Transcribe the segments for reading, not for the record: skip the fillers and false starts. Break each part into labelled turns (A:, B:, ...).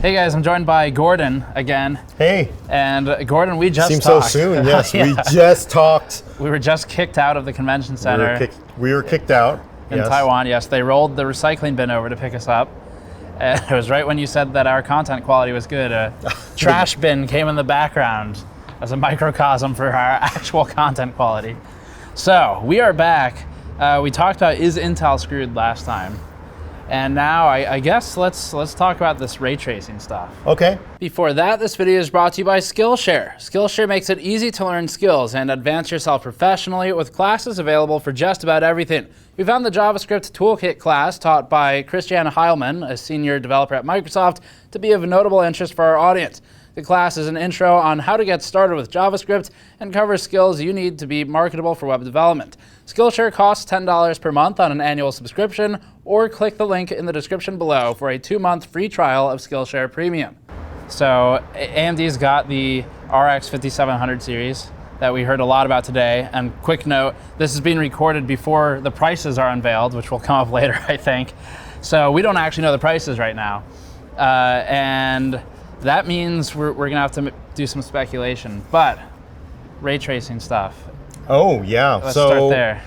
A: Hey guys, I'm joined by Gordon again.
B: Hey.
A: And Gordon, we just
B: Seems
A: talked.
B: so soon, yes.
A: Yeah.
B: We just talked.
A: We were just kicked out of the convention center.
B: We were kicked out.
A: In Taiwan, yes. They rolled the recycling bin over to pick us up. And it was right when you said that our content quality was good. A trash bin came in the background as a microcosm for our actual content quality. So, we are back. We talked about is Intel screwed last time. And now, I guess let's talk about this ray tracing stuff.
B: Okay.
A: Before that, this video is brought to you by Skillshare. Skillshare makes it easy to learn skills and advance yourself professionally with classes available for just about everything. We found the JavaScript Toolkit class taught by Christiane Heilman, a senior developer at Microsoft, to be of notable interest for our audience. The class is an intro on how to get started with JavaScript and covers skills you need to be marketable for web development. Skillshare costs $10 per month on an annual subscription, or click the link in the description below for a 2-month free trial of Skillshare Premium. So AMD's got the RX 5700 series that we heard a lot about today. And quick note, this is being recorded before the prices are unveiled, which will come up later, I think. So we don't actually know the prices right now. And that means we're gonna have to do some speculation, but ray tracing stuff.
B: Oh, yeah.
A: Let's start there.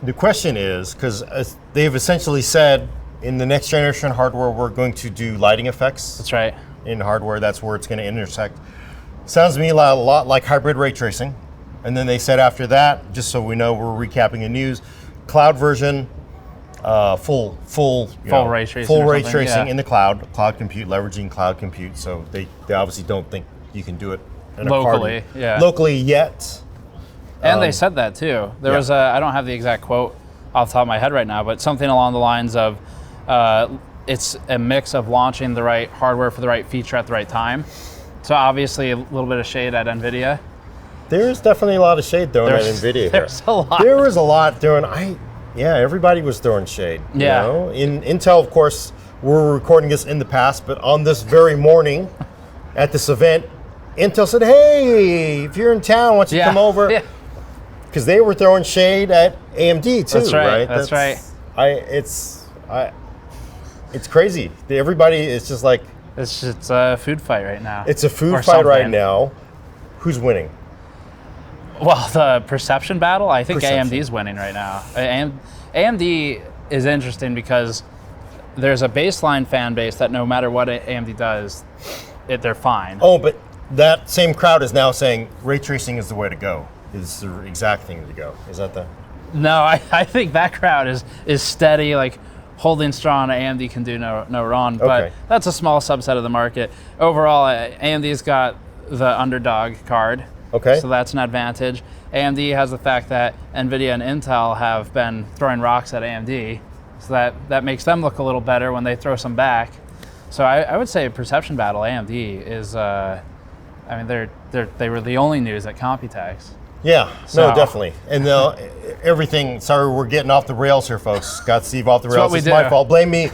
B: The question is, because they've essentially said in the next generation hardware, we're going to do lighting effects.
A: That's right.
B: In hardware, that's where it's going to intersect. Sounds to me a lot like hybrid ray tracing. And then they said after that, just so we know, we're recapping the news, cloud version, full
A: ray tracing,
B: yeah, in the cloud compute, leveraging cloud compute. So they obviously don't think you can do it in
A: locally,
B: locally yet.
A: And they said that too. There was I don't have the exact quote off the top of my head right now, but something along the lines of, it's a mix of launching the right hardware for the right feature at the right time. So obviously a little bit of shade at NVIDIA.
B: There's definitely a lot of shade thrown at NVIDIA here.
A: There's a lot.
B: There was a lot thrown. Everybody was throwing shade.
A: Yeah.
B: You know? In Intel, of course, we're recording this in the past, but on this very morning at this event, Intel said, hey, if you're in town, why don't you come over?
A: Yeah.
B: Because they were throwing shade at AMD too,
A: That's right? That's right.
B: It's crazy. Everybody is just like...
A: It's a food fight right now.
B: It's a food fight right now. Who's winning?
A: Well, the perception battle, I think AMD's winning right now. AMD is interesting because there's a baseline fan base that no matter what AMD does, they're fine.
B: Oh, but that same crowd is now saying ray tracing is the way to go. Is the exact thing to go. Is that the...
A: No, I think that crowd is steady, like holding strong. AMD can do no wrong, but that's a small subset of the market. Overall, AMD's got the underdog card.
B: Okay.
A: So that's an advantage. AMD has the fact that NVIDIA and Intel have been throwing rocks at AMD, so that makes them look a little better when they throw some back. So I would say perception battle AMD is, they were the only news at Computex.
B: Yeah, no, definitely. And everything, sorry, we're getting off the rails here, folks. Got Steve off the rails. It's my fault. Blame me.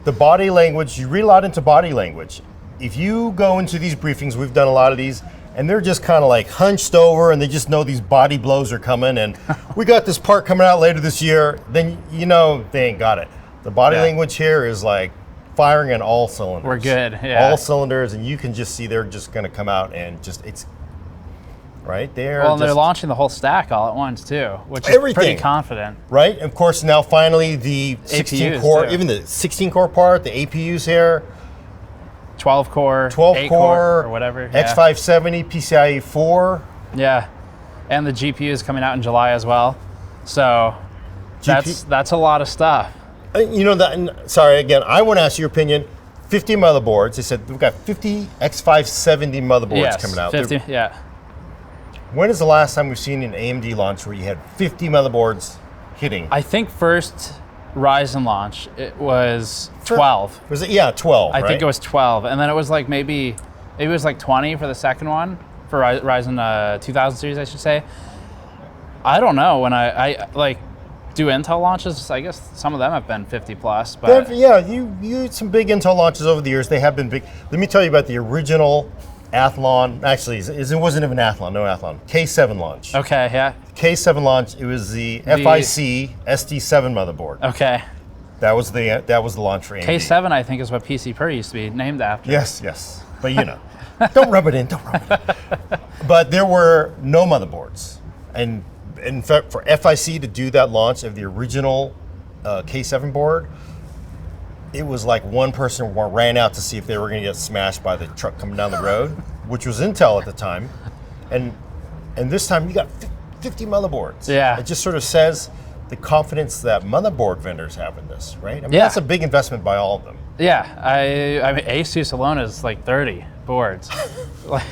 B: The body language, you read a lot into body language. If you go into these briefings, we've done a lot of these, and they're just kind of like hunched over and they just know these body blows are coming and we got this part coming out later this year, then you know they ain't got it. The body language here is like firing on all cylinders.
A: We're good, yeah.
B: All cylinders, and you can just see they're just going to come out and just, it's right there.
A: Well, and they're launching the whole stack all at once too, which is pretty confident.
B: Right, and of course now finally the 16 core, even the 16 core part, the APUs here.
A: 12 core,
B: 8 core,
A: or whatever.
B: X570, PCIe 4.
A: Yeah, and the GPU is coming out in July as well. So that's a lot of stuff.
B: You know that. Sorry, again, I want to ask your opinion. 50 motherboards. They said we've got 50 X570 motherboards coming out.
A: 50. Yeah.
B: When is the last time we've seen an AMD launch where you had 50 motherboards hitting?
A: I think first Ryzen launch, it was 12.
B: Was it? Yeah, 12.
A: I think it was 12, and then it was like maybe it was like 20 for the second one for Ryzen 2000 series, I should say. I don't know when I like do Intel launches. I guess some of them have been 50 plus. But
B: yeah, you had some big Intel launches over the years. They have been big. Let me tell you about the original Athlon. Actually, it wasn't even Athlon. No Athlon. K7 launch.
A: Okay, yeah.
B: K7 launch. It was the FIC SD7 motherboard.
A: Okay.
B: That was the launch for AMD.
A: K7, I think, is what PC Per used to be named after.
B: Yes. But you know, don't rub it in. But there were no motherboards, and in fact, for FIC to do that launch of the original K7 board, it was like one person ran out to see if they were going to get smashed by the truck coming down the road, which was Intel at the time, and this time you got 50 motherboards.
A: Yeah,
B: it just sort of says the confidence that motherboard vendors have in this, right? I mean, that's a big investment by all of them.
A: Yeah, I mean, Asus alone is like 30 boards. Like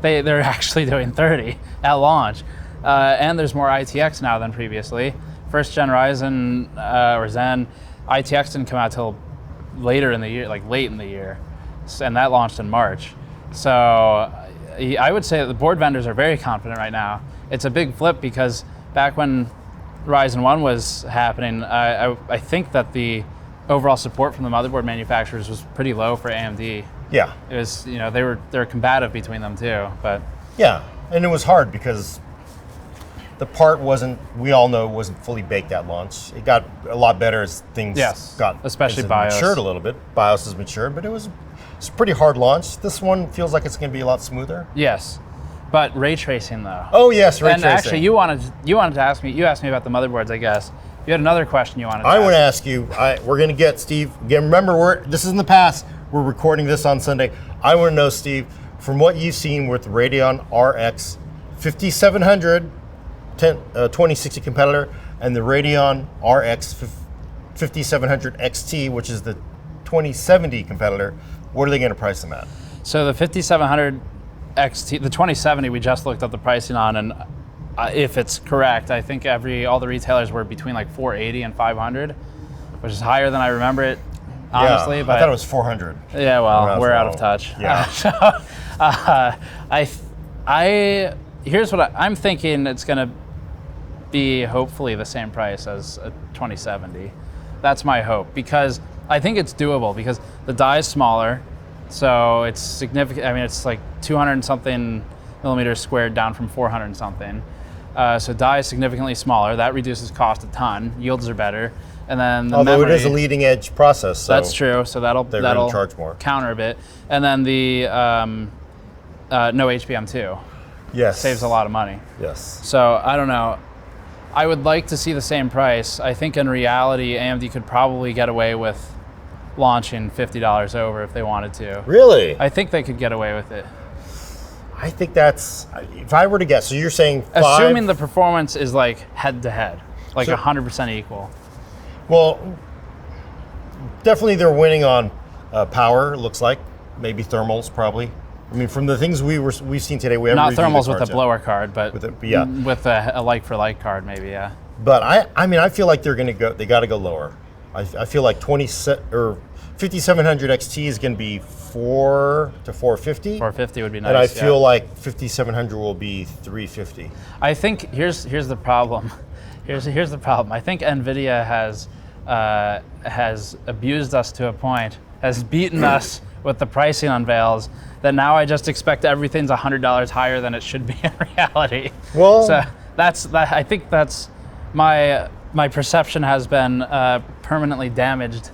A: they're actually doing 30 at launch, and there's more ITX now than previously. First gen Ryzen or Zen, ITX didn't come out till later in the year, like late in the year, and that launched in March. So I would say that the board vendors are very confident right now. It's a big flip because back when Ryzen 1 was happening, I think that the overall support from the motherboard manufacturers was pretty low for AMD.
B: Yeah.
A: It was, you know, they were combative between them too, but.
B: Yeah, and it was hard because the part we all know, wasn't fully baked at launch. It got a lot better as things got,
A: especially BIOS.
B: Matured a little bit. BIOS has matured, but it's a pretty hard launch. This one feels like it's going to be a lot smoother.
A: Yes. But ray tracing though.
B: Oh yes, ray tracing.
A: And actually, you wanted to ask me. You asked me about the motherboards, I guess. You had another question you wanted to ask.
B: I want to ask you. We're going to get Steve. Again, remember, this is in the past. We're recording this on Sunday. I want to know, Steve, from what you've seen with the Radeon RX 5700 2060 competitor and the Radeon RX 5700 XT, which is the 2070 competitor. What are they going to price them at?
A: So the 5700 XT, the 2070, we just looked up the pricing on, and if it's correct, I think all the retailers were between like 480 and 500, which is higher than I remember it, honestly.
B: Yeah,
A: but
B: I thought it was 400.
A: Yeah, well, we're out of touch.
B: Yeah.
A: Here's what I'm thinking. It's going to be hopefully the same price as a 2070. That's my hope, because I think it's doable because the die is smaller. So it's significant. I mean, it's like 200 and something millimeters squared down from 400 and something. So die is significantly smaller. That reduces cost a ton. Yields are better. And then the
B: although
A: memory,
B: it is a leading edge process. So
A: that's true. So that'll
B: charge more.
A: Counter a bit. And then the no HBM2.
B: Yes.
A: Saves a lot of money.
B: Yes.
A: So I don't know. I would like to see the same price. I think in reality, AMD could probably get away with launching $50 over if they wanted to.
B: Really?
A: I think they could get away with it.
B: I think that's, if I were to guess, so you're saying
A: assuming the performance is like head to head, like 100% equal.
B: Well, definitely they're winning on power, it looks like. Maybe thermals, probably. I mean, from the things we've seen today, we haven't
A: not thermals with a blower card, but with
B: a
A: like-for-like card, maybe, yeah.
B: But I mean, I feel like they got to go lower. I feel like 5700 XT is going to be 4 to 450.
A: 450 would be nice.
B: And I feel like 5700 will be 350.
A: I think here's the problem. Here's the problem. I think Nvidia has abused us to a point, has beaten us with the pricing unveils, that now I just expect everything's $100 higher than it should be in reality.
B: Well,
A: so I think that's my perception has been permanently damaged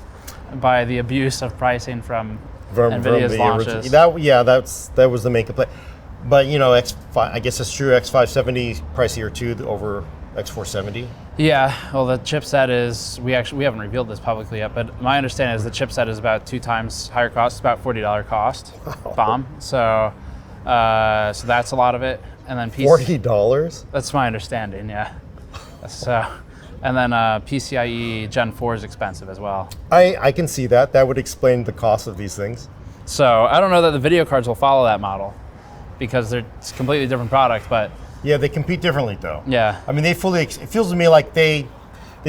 A: by the abuse of pricing from Nvidia's launches.
B: That was the main complaint. But you know, I guess it's true. X570 pricier too over X470.
A: Yeah, well, the chipset is we haven't revealed this publicly yet, but my understanding is the chipset is about 2 times higher cost. It's about $40 cost. BOM. So that's a lot of it, and then
B: $40.
A: That's my understanding. Yeah. So. And then PCIe Gen 4 is expensive as well.
B: I can see that. That would explain the cost of these things.
A: So I don't know that the video cards will follow that model because it's a completely different product, but.
B: Yeah, they compete differently though.
A: Yeah.
B: I mean, it feels to me like they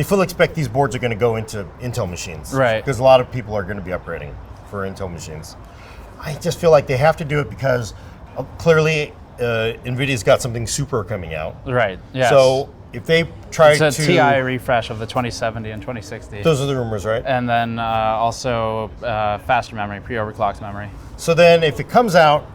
B: fully expect these boards are going to go into Intel machines.
A: Right.
B: Because a lot of people are going to be upgrading for Intel machines. I just feel like they have to do it because clearly NVIDIA's got something super coming out.
A: Right, yes.
B: So if they try
A: it's a TI refresh of the 2070 and 2060.
B: Those are the rumors, right?
A: And then also faster memory, pre-overclocked memory.
B: So then if it comes out,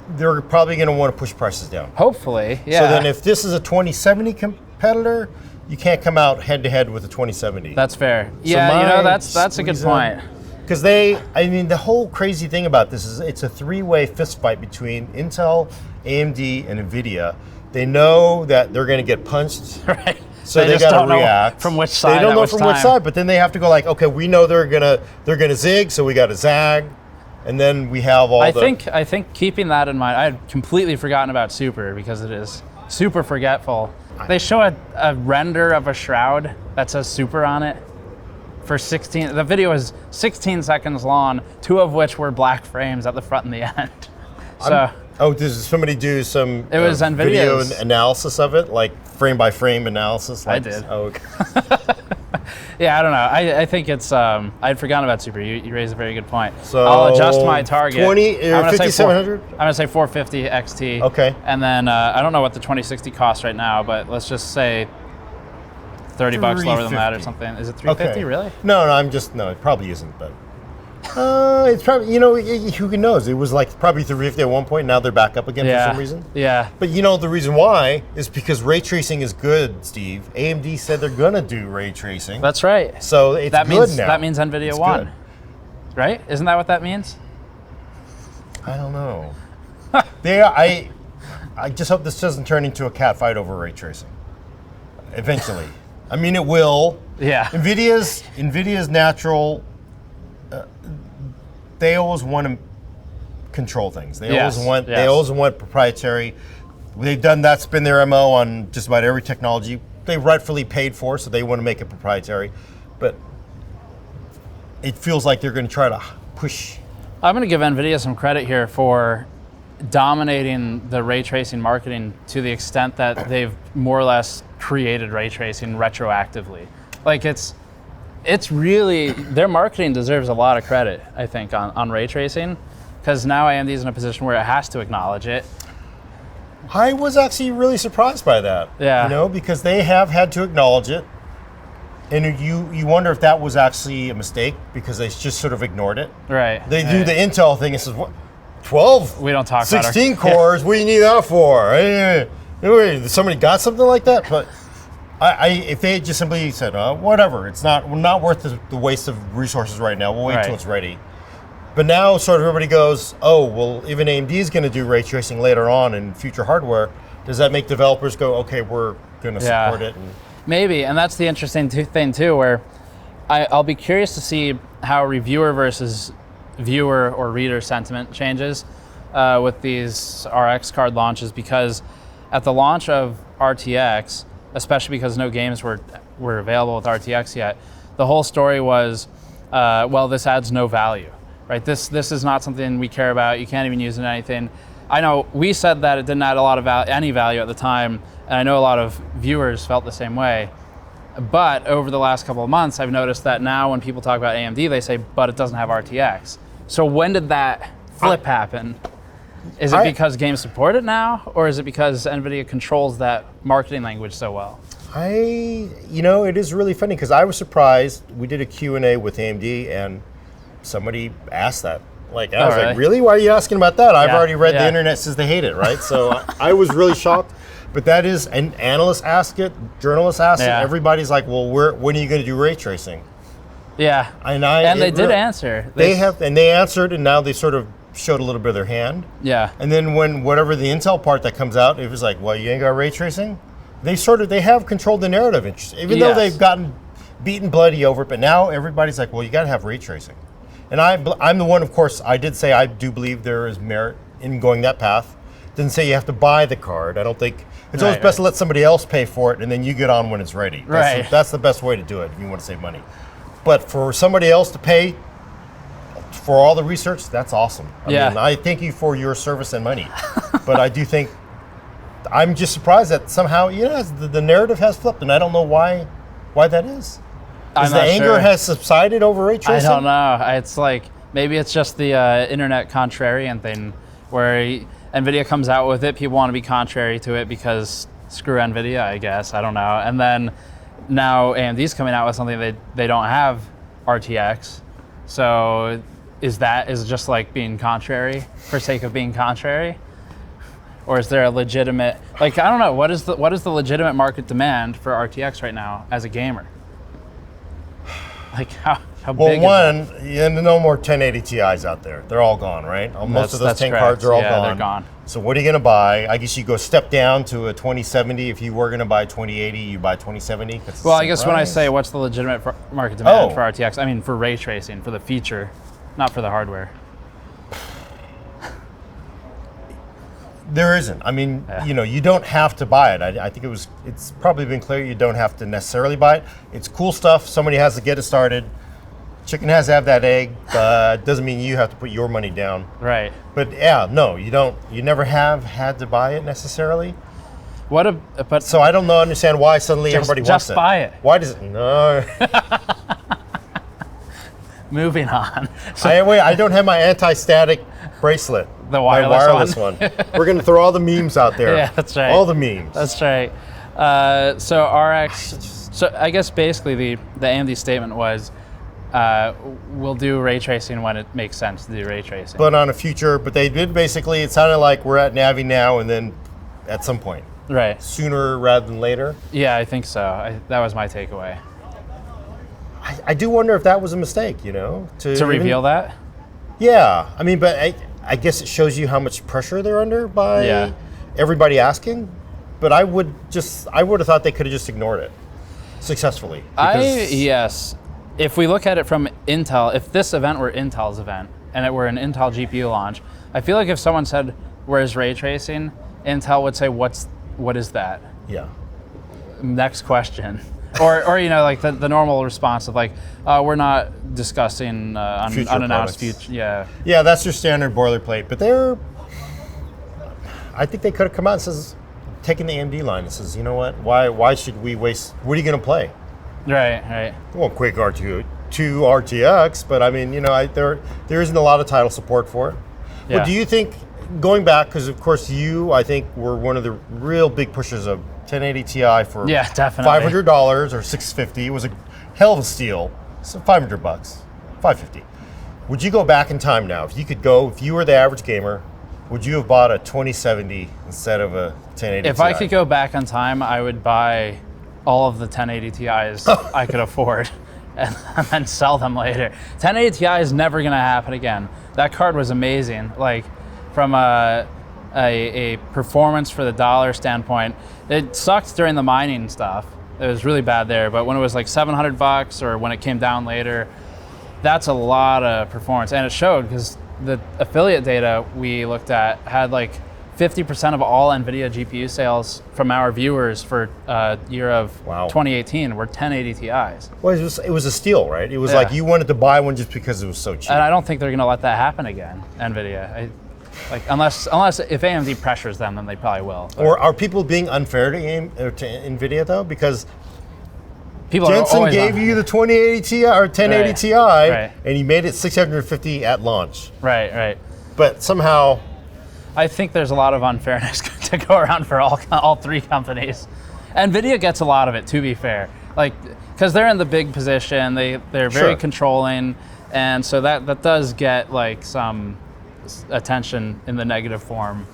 B: they're probably going to want to push prices down.
A: Hopefully, yeah.
B: So then if this is a 2070 competitor, you can't come out head to head with a 2070.
A: That's fair. Yeah, that's a good point.
B: Because the whole crazy thing about this is it's a three-way fist fight between Intel, AMD, and Nvidia. They know that they're going to get punched.
A: Right.
B: So they got to react.
A: From which side?
B: They don't know from which side, but then they have to go like, okay, we know they're gonna zig, so we got to zag, and then we have all. I
A: think keeping that in mind, I had completely forgotten about Super because it is super forgetful. They show a render of a shroud that says Super on it for 16. The video is 16 seconds long, 2 of which were black frames at the front and the end. So.
B: Did somebody do some
A: it was
B: video analysis of it, like frame by frame analysis?
A: I did.
B: Oh, okay.
A: Yeah, I don't know. I think it's, I'd forgotten about Super. You raised a very good point. So I'll adjust my target.
B: 5700?
A: I'm going to say 450 XT.
B: Okay.
A: And then I don't know what the 2060 costs right now, but let's just say 30 bucks lower than that or something. Is it 350 really?
B: No, it probably isn't, but. It's probably, who knows? It was like probably 350 at one point. Now they're back up again for some reason.
A: Yeah.
B: But the reason why is because ray tracing is good, Steve. AMD said they're going to do ray tracing.
A: That's right.
B: So it's good now.
A: That means NVIDIA won. Right? Isn't that what that means?
B: I don't know. I just hope this doesn't turn into a cat fight over ray tracing. Eventually. I mean, it will.
A: Yeah.
B: NVIDIA's natural. They always want to control things. They always want proprietary. They've done that's been their MO on just about every technology they rightfully paid for, so they want to make it proprietary. But it feels like they're going to try to push.
A: I'm going to give NVIDIA some credit here for dominating the ray tracing marketing to the extent that they've more or less created ray tracing retroactively. Like it's really, their marketing deserves a lot of credit, I think, on ray tracing, because now AMD is in a position where it has to acknowledge it.
B: I was actually really surprised by that.
A: Yeah.
B: Because they have had to acknowledge it, and you wonder if that was actually a mistake because they just sort of ignored it.
A: Right.
B: They do the Intel thing and says, what, 12?
A: We don't talk
B: 16
A: about
B: cores, what do you need that for? Somebody got something like that? But if they just simply said, whatever, it's not worth the waste of resources right now. We'll wait till it's ready. But now sort of everybody goes, oh, well, even AMD is going to do ray tracing later on in future hardware. Does that make developers go, okay, we're going to support it?
A: Maybe, and that's the interesting thing too, where I'll be curious to see how reviewer versus viewer or reader sentiment changes with these RX card launches, because at the launch of RTX, especially because no games were available with RTX yet, the whole story was, well, this adds no value, right? This is not something we care about. You can't even use it in anything. I know we said that it didn't add a lot of any value at the time, and I know a lot of viewers felt the same way. But over the last couple of months, I've noticed that now when people talk about AMD, they say, but it doesn't have RTX. So when did that flip happen? Is it because games support it now, or is it because NVIDIA controls that marketing language so well?
B: It is really funny because I was surprised. We did a Q&A with AMD and somebody asked that. Like, I was like, really? Why are you asking about that? I've already read the internet says they hate it, right? So I was really shocked. But that is, an analyst asked it, journalists asked it, everybody's like, well, when are you going to do ray tracing?
A: Yeah, and they did answer.
B: They answered, and now they sort of showed a little bit of their hand.
A: Yeah.
B: And then when whatever the Intel part that comes out, it was like, well, you ain't got ray tracing? They have controlled the narrative, even though they've gotten beaten bloody over it, but now everybody's like, well, you got to have ray tracing. And I'm the one, of course, I did say I do believe there is merit in going that path. Didn't say you have to buy the card. I don't think, it's always best to let somebody else pay for it and then you get on when it's ready. That's the best way to do it if you want to save money. But for somebody else to pay for all the research, that's awesome. I mean, I thank you for your service and money. But I do think, I'm just surprised that somehow, the narrative has flipped, and I don't know why that is. Is the anger has subsided over ray tracing?
A: I don't know. It's like, maybe it's just the internet contrarian thing, where NVIDIA comes out with it, people want to be contrary to it because screw NVIDIA, I guess. I don't know. And then now AMD's coming out with something they don't have RTX. So is it just like being contrary for sake of being contrary? or is there a legitimate, like, I don't know, what is the legitimate market demand for RTX right now as a gamer? Like, how big
B: is that? No more 1080 Ti's out there. They're all gone, right? Most of those 10 cards are all gone.
A: They're gone.
B: So what are you going to buy? I guess you go step down to a 2070. If you were going to buy 2080, you buy 2070.
A: Well, I guess when I say what's the legitimate market demand for RTX, I mean for ray tracing, for the feature, not for the hardware.
B: There isn't. I mean, you don't have to buy it. I think it's probably been clear you don't have to necessarily buy it. It's cool stuff. Somebody has to get it started. Chicken has to have that egg, but doesn't mean you have to put your money down.
A: Right.
B: But yeah, no, you don't. You never have had to buy it necessarily. So I don't understand why suddenly everybody wants it.
A: Just buy it.
B: Why does it? No.
A: Moving on.
B: I don't have my anti-static bracelet.
A: The wireless
B: one. We're going to throw all the memes out there.
A: Yeah, that's right.
B: All the memes.
A: That's right. So RX. So I guess basically the AMD statement was, we'll do ray tracing when it makes sense to do ray tracing.
B: But on a future. But they did basically. It sounded like we're at Navi now, and then at some point.
A: Right.
B: Sooner rather than later.
A: Yeah, I think so. That was my takeaway.
B: I do wonder if that was a mistake,
A: to reveal that.
B: Yeah, I mean, but I guess it shows you how much pressure they're under by everybody asking. But I would have thought they could have just ignored it successfully.
A: Yes, if we look at it from Intel, if this event were Intel's event and it were an Intel GPU launch, I feel like if someone said, "Where's ray tracing?" Intel would say, "What is that?"
B: Yeah.
A: Next question. Or like the normal response of like, we're not discussing unannounced future. Yeah.
B: Yeah, that's your standard boilerplate. But I think they could have come out and says, taking the AMD line and says, you know what? Why should we waste? What are you going to play?
A: Right.
B: Well, quick R2 RTX, but I mean, there isn't a lot of title support for it. Yeah. But do you think, going back, because of course I think were one of the real big pushers of 1080 Ti for
A: definitely
B: $500 or $650. It was a hell of a steal. So $500, $550. Would you go back in time now? If you were the average gamer, would you have bought a 2070 instead of a 1080
A: If
B: Ti?
A: I could go back in time, I would buy all of the 1080 Ti's I could afford and then sell them later. 1080 Ti is never going to happen again. That card was amazing. Like, from a performance for the dollar standpoint, it sucked during the mining stuff. It was really bad there, but when it was like $700 or when it came down later, that's a lot of performance. And it showed because the affiliate data we looked at had like 50% of all NVIDIA GPU sales from our viewers for year of 2018 were 1080 Ti's.
B: Well, it was a steal, right? It was like you wanted to buy one just because it was so cheap.
A: And I don't think they're going to let that happen again, NVIDIA. Unless if AMD pressures them, then they probably will. But.
B: Or are people being unfair to NVIDIA though? Because
A: people
B: Jensen gave you the 2080 Ti or 1080 Ti, and he made it $650 at launch.
A: Right.
B: But somehow,
A: I think there's a lot of unfairness to go around for all three companies. NVIDIA gets a lot of it, to be fair, because they're in the big position. They're very controlling, and so that does get like some attention in the negative form.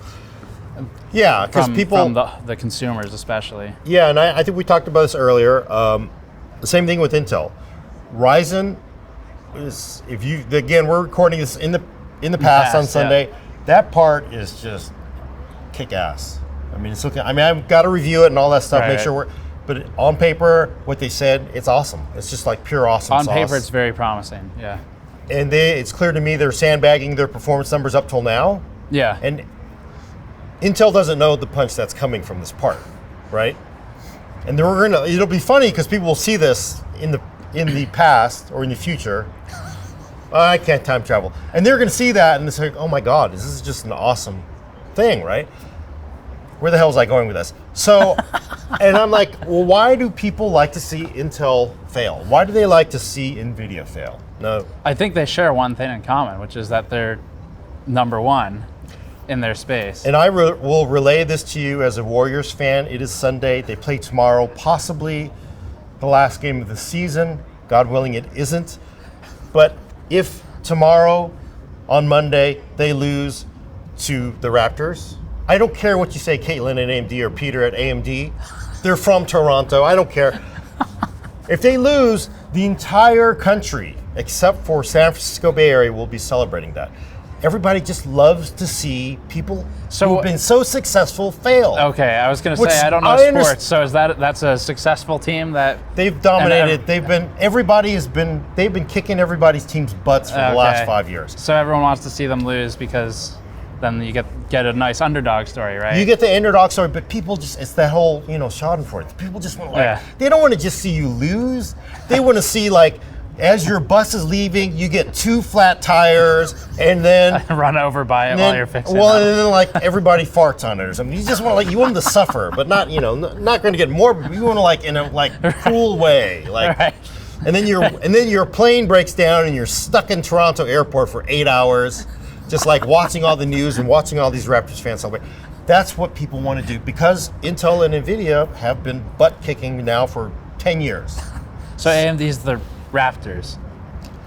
B: Yeah, because
A: from the consumers especially.
B: Yeah, and I think we talked about this earlier. The same thing with Intel. Ryzen is, we're recording this in the past on Sunday. Yeah. That part is just kick ass. I mean, I've got to review it and all that stuff. Make sure but on paper, what they said, it's awesome. It's just like pure awesome.
A: On paper, it's very promising. Yeah.
B: And it's clear to me they're sandbagging their performance numbers up till now.
A: Yeah.
B: And Intel doesn't know the punch that's coming from this part, right? And it'll be funny because people will see this in the past or in the future. I can't time travel. And they're going to see that and it's like, oh my God, this is just an awesome thing, right? Where the hell was I going with this? So, and I'm like, well, why do people like to see Intel fail? Why do they like to see NVIDIA fail? No.
A: I think they share one thing in common, which is that they're number one in their space.
B: And I will relay this to you as a Warriors fan. It is Sunday. They play tomorrow, possibly the last game of the season. God willing, it isn't. But if tomorrow, on Monday, they lose to the Raptors, I don't care what you say, Caitlin at AMD or Peter at AMD. They're from Toronto. I don't care. If they lose, the entire country, except for San Francisco Bay Area, will be celebrating that. Everybody just loves to see people who've been so successful fail.
A: Okay, I was going to say I don't know sports, so that's a successful team that
B: they've dominated. They've been kicking everybody's team's butts for the last 5 years.
A: So everyone wants to see them lose because then you get a nice underdog story, right?
B: You get the underdog story, but people it's that whole Schadenfreude. People just want to they don't want to just see you lose. They want to see as your bus is leaving, you get 2 flat tires, and then
A: run over by it while you're fixing it.
B: Well, and then everybody farts on it or something. You just want you want them to suffer, but not not going to get more. You want to in a cool way,
A: right.
B: And then your plane breaks down and you're stuck in Toronto airport for 8 hours, just watching all the news and watching all these Raptors fans celebrate. That's what people want to do because Intel and Nvidia have been butt kicking now for 10 years.
A: So AMD's the Raptors.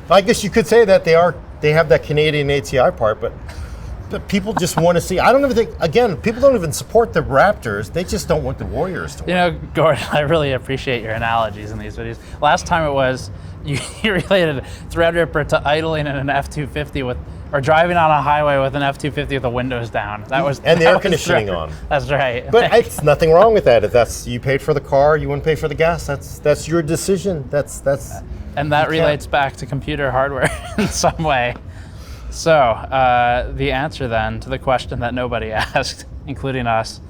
B: I guess you could say that they have that Canadian ATI part, but people just want to see. I don't even think, again, people don't even support the Raptors. They just don't want the Warriors to win.
A: Gordon, I really appreciate your analogies in these videos. Last time it was you related Threadripper to idling in an F-250 or driving on a highway with an F-250 with the windows down.
B: And the air conditioning on.
A: That's right.
B: But it's nothing wrong with that. If that's you paid for the car, you wouldn't pay for the gas. That's your decision. That's.
A: And that relates back to computer hardware in some way. So the answer then to the question that nobody asked, including us,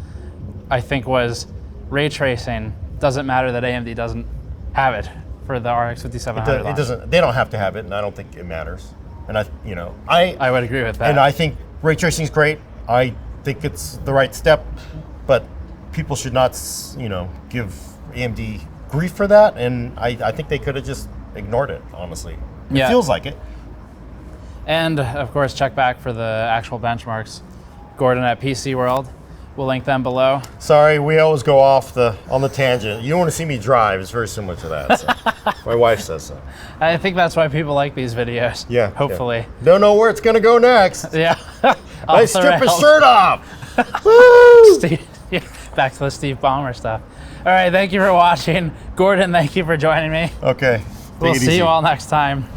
A: I think was ray tracing. Doesn't matter that AMD doesn't have it for the RX 5700.
B: It doesn't. They don't have to have it, and I don't think it matters. And I
A: would agree with that.
B: And I think ray tracing is great. I think it's the right step, but people should not, give AMD grief for that. And I think they could have just ignored it. Honestly, it feels like it.
A: And of course, check back for the actual benchmarks. Gordon at PC World. We'll link them below. Sorry, we always go off on the tangent. You don't want to see me drive. It's very similar to that. So. My wife says so. I think that's why people like these videos. Yeah. Hopefully. Yeah. Don't know where it's going to go next. Yeah. I strip his shirt off. Woo! Back to the Steve Ballmer stuff. All right. Thank you for watching. Gordon, thank you for joining me. Okay. We'll see you all next time.